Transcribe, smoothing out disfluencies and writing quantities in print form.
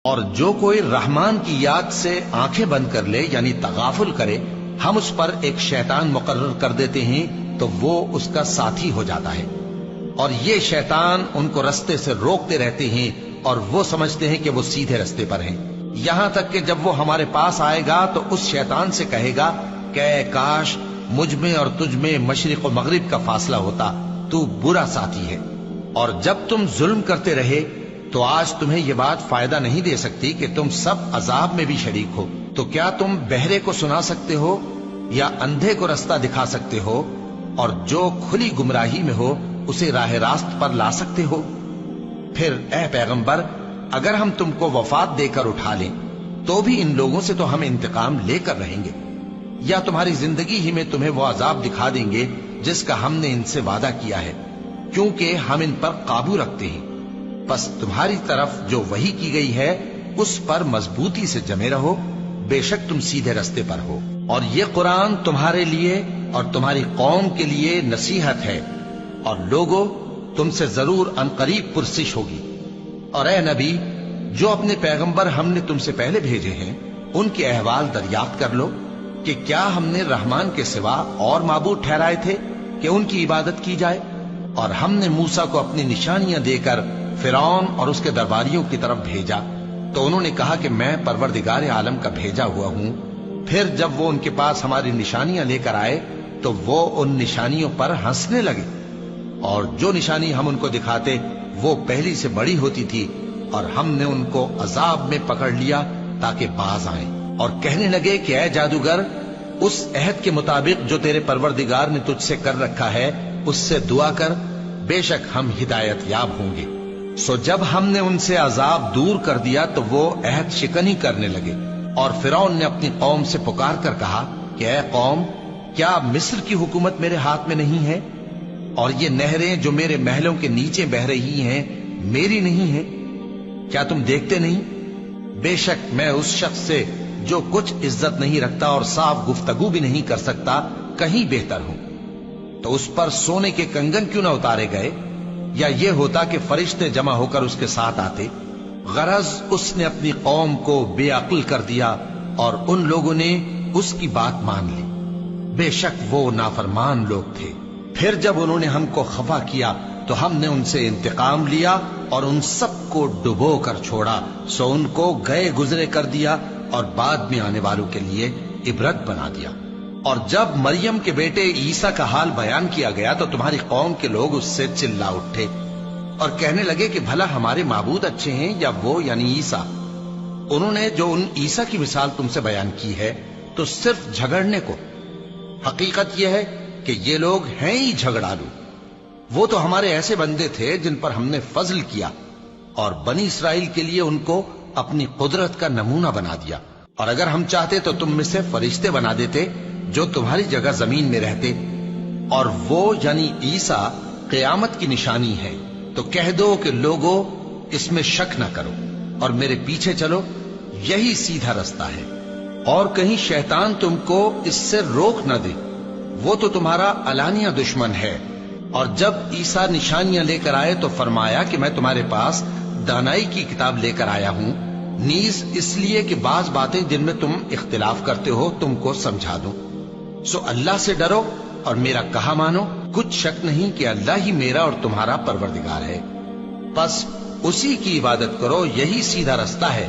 اور جو کوئی رحمان کی یاد سے آنکھیں بند کر لے یعنی تغافل کرے، ہم اس پر ایک شیطان مقرر کر دیتے ہیں تو وہ اس کا ساتھی ہو جاتا ہے، اور یہ شیطان ان کو رستے سے روکتے رہتے ہیں اور وہ سمجھتے ہیں کہ وہ سیدھے رستے پر ہیں، یہاں تک کہ جب وہ ہمارے پاس آئے گا تو اس شیطان سے کہے گا کہ اے کاش مجھ میں اور تجھ میں مشرق و مغرب کا فاصلہ ہوتا، تو برا ساتھی ہے۔ اور جب تم ظلم کرتے رہے تو آج تمہیں یہ بات فائدہ نہیں دے سکتی کہ تم سب عذاب میں بھی شریک ہو، تو کیا تم بہرے کو سنا سکتے ہو یا اندھے کو رستہ دکھا سکتے ہو، اور جو کھلی گمراہی میں ہو اسے راہ راست پر لا سکتے ہو؟ پھر اے پیغمبر، اگر ہم تم کو وفات دے کر اٹھا لیں تو بھی ان لوگوں سے تو ہم انتقام لے کر رہیں گے، یا تمہاری زندگی ہی میں تمہیں وہ عذاب دکھا دیں گے جس کا ہم نے ان سے وعدہ کیا ہے، کیونکہ ہم ان پر قابو رکھتے ہیں۔ پس تمہاری طرف جو وحی کی گئی ہے اس پر مضبوطی سے جمے رہو، بے شک تم سیدھے رستے پر ہو، اور یہ قرآن تمہارے لیے اور تمہاری قوم کے لیے نصیحت ہے، اور لوگوں تم سے ضرور عنقریب پرسش ہوگی۔ اور اے نبی، جو اپنے پیغمبر ہم نے تم سے پہلے بھیجے ہیں ان کے احوال دریافت کر لو کہ کیا ہم نے رحمان کے سوا اور معبود ٹھہرائے تھے کہ ان کی عبادت کی جائے؟ اور ہم نے موسیٰ کو اپنی نشانیاں دے کر فرعون اور اس کے درباریوں کی طرف بھیجا، تو انہوں نے کہا کہ میں پروردگار عالم کا بھیجا ہوا ہوں۔ پھر جب وہ ان کے پاس ہماری نشانیاں لے کر آئے تو وہ ان نشانیوں پر ہنسنے لگے، اور جو نشانی ہم ان کو دکھاتے وہ پہلی سے بڑی ہوتی تھی، اور ہم نے ان کو عذاب میں پکڑ لیا تاکہ باز آئیں، اور کہنے لگے کہ اے جادوگر، اس عہد کے مطابق جو تیرے پروردگار نے تجھ سے کر رکھا ہے اس سے دعا کر، بے شک ہم ہدایت یاب ہوں گے۔ سو جب ہم نے ان سے عذاب دور کر دیا تو وہ عہد شکنی کرنے لگے، اور فرعون نے اپنی قوم سے پکار کر کہا کہ اے قوم، کیا مصر کی حکومت میرے ہاتھ میں نہیں ہے، اور یہ نہریں جو میرے محلوں کے نیچے بہ رہی ہیں میری نہیں ہیں؟ کیا تم دیکھتے نہیں؟ بے شک میں اس شخص سے جو کچھ عزت نہیں رکھتا اور صاف گفتگو بھی نہیں کر سکتا کہیں بہتر ہوں۔ تو اس پر سونے کے کنگن کیوں نہ اتارے گئے، یا یہ ہوتا کہ فرشتے جمع ہو کر اس کے ساتھ آتے؟ غرض اس نے اپنی قوم کو بے عقل کر دیا اور ان لوگوں نے اس کی بات مان لی، بے شک وہ نافرمان لوگ تھے۔ پھر جب انہوں نے ہم کو خفا کیا تو ہم نے ان سے انتقام لیا اور ان سب کو ڈبو کر چھوڑا، سو ان کو گئے گزرے کر دیا اور بعد میں آنے والوں کے لیے عبرت بنا دیا۔ اور جب مریم کے بیٹے عیسیٰ کا حال بیان کیا گیا تو تمہاری قوم کے لوگ اس سے چلا اٹھے اور کہنے لگے کہ بھلا ہمارے معبود اچھے ہیں یا وہ یعنی عیسیٰ؟ انہوں نے جو ان عیسیٰ کی مثال تم سے بیان کی ہے تو صرف جھگڑنے کو، حقیقت یہ ہے کہ یہ لوگ ہیں ہی جھگڑالو۔ وہ تو ہمارے ایسے بندے تھے جن پر ہم نے فضل کیا، اور بنی اسرائیل کے لیے ان کو اپنی قدرت کا نمونہ بنا دیا، اور اگر ہم چاہتے تو تم میں سے فرشتے بنا دیتے جو تمہاری جگہ زمین میں رہتے، اور وہ یعنی عیسیٰ قیامت کی نشانی ہے۔ تو کہہ دو کہ لوگوں اس میں شک نہ کرو اور میرے پیچھے چلو، یہی سیدھا رستہ ہے، اور کہیں شیطان تم کو اس سے روک نہ دے، وہ تو تمہارا علانیہ دشمن ہے۔ اور جب عیسیٰ نشانیاں لے کر آئے تو فرمایا کہ میں تمہارے پاس دانائی کی کتاب لے کر آیا ہوں، نیز اس لیے کہ بعض باتیں جن میں تم اختلاف کرتے ہو تم کو سمجھا دوں۔ سو اللہ سے ڈرو اور میرا کہا مانو، کچھ شک نہیں کہ اللہ ہی میرا اور تمہارا پروردگار ہے، بس اسی کی عبادت کرو، یہی سیدھا رستہ ہے۔